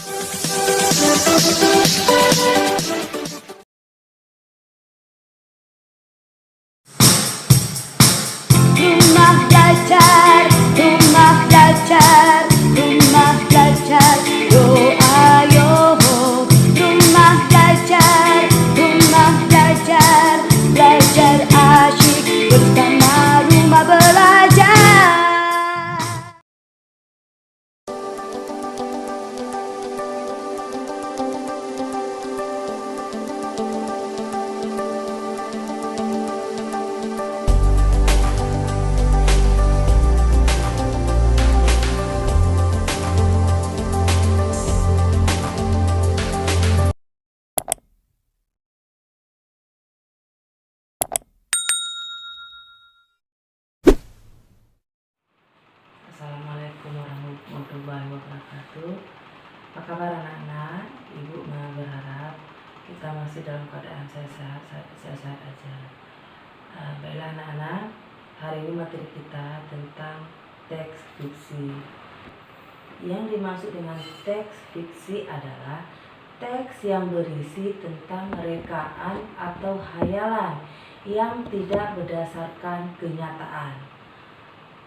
Rumah belajar, rumah belajar, rumah belajar, doa yo. Rumah belajar, belajar asyik bersama rumah belajar. Assalamualaikum warahmatullahi wabarakatuh. Apa kabar anak-anak? Ibu berharap kita masih dalam keadaan sehat aja. Baiklah anak-anak, hari ini materi kita tentang teks fiksi. Yang dimaksud dengan teks fiksi adalah teks yang berisi tentang rekaan atau hayalan yang tidak berdasarkan kenyataan.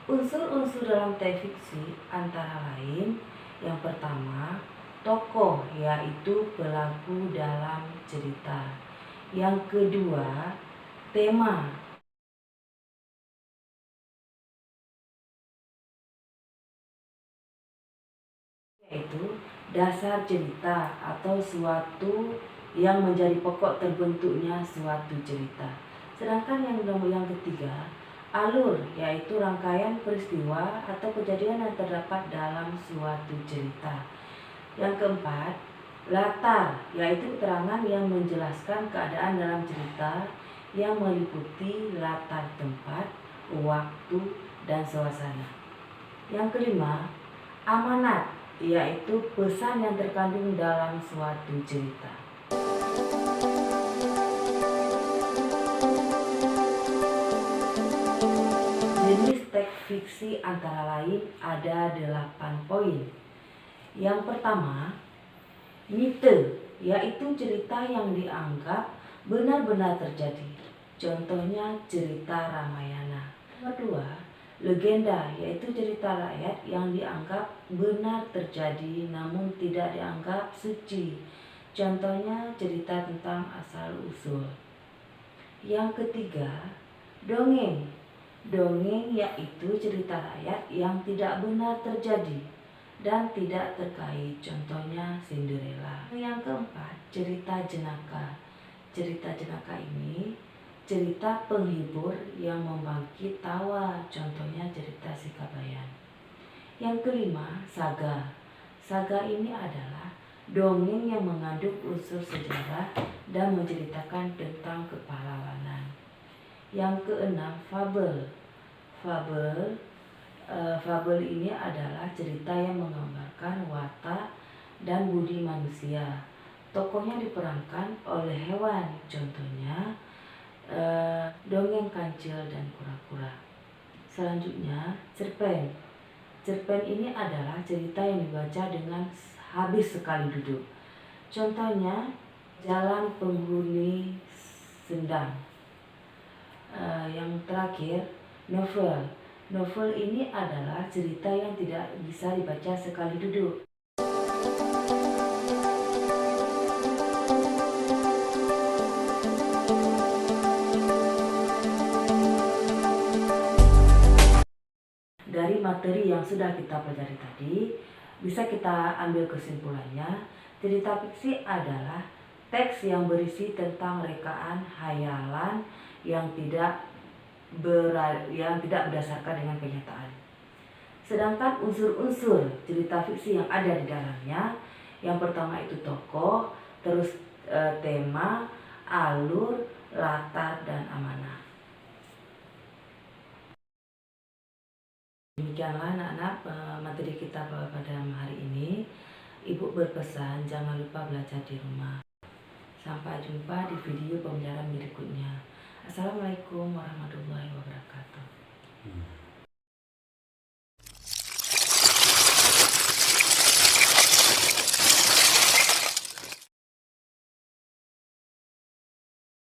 Unsur-unsur dalam teks fiksi antara lain, yang pertama, tokoh, yaitu pelaku dalam cerita. Yang kedua, tema, yaitu dasar cerita atau suatu yang menjadi pokok terbentuknya suatu cerita. Sedangkan yang ketiga, alur, yaitu rangkaian peristiwa atau kejadian yang terdapat dalam suatu cerita. Yang keempat, latar, yaitu keterangan yang menjelaskan keadaan dalam cerita yang meliputi latar tempat, waktu, dan suasana. Yang kelima, amanat, yaitu pesan yang terkandung dalam suatu cerita. Jenis teks fiksi antara lain ada 8 poin. Yang pertama, mite, yaitu cerita yang dianggap benar-benar terjadi. Contohnya cerita Ramayana. Yang kedua, legenda, yaitu cerita rakyat yang dianggap benar terjadi namun tidak dianggap suci. Contohnya cerita tentang asal-usul. Yang ketiga, dongeng. Dongeng yaitu cerita rakyat yang tidak benar terjadi dan tidak terkait, contohnya Cinderella. Yang keempat, cerita jenaka. Cerita jenaka ini cerita penghibur yang membangkit tawa, contohnya cerita Sikabayan. Yang kelima, saga. Saga ini adalah dongeng yang mengandung unsur sejarah dan menceritakan tentang kepahlawanan. Yang keenam, fabel. Fabel ini adalah cerita yang menggambarkan watak dan budi manusia. Tokohnya diperankan oleh hewan, contohnya dongeng kancil dan kura-kura. Selanjutnya, cerpen. Cerpen ini adalah cerita yang dibaca dengan habis sekali duduk. Contohnya, Jalan Penghuni Sendang. Yang terakhir, novel. Novel ini adalah cerita yang tidak bisa dibaca sekali duduk. Dari materi yang sudah kita pelajari tadi, bisa kita ambil kesimpulannya, cerita fiksi adalah teks yang berisi tentang rekaan hayalan yang tidak berdasarkan dengan kenyataan. Sedangkan unsur-unsur cerita fiksi yang ada di dalamnya, yang pertama itu tokoh, terus tema, alur, latar, dan amanah. Demikianlah anak-anak materi kita pada hari ini. Ibu berpesan jangan lupa belajar di rumah. Sampai jumpa di video pembelajaran berikutnya. Assalamualaikum warahmatullahi wabarakatuh.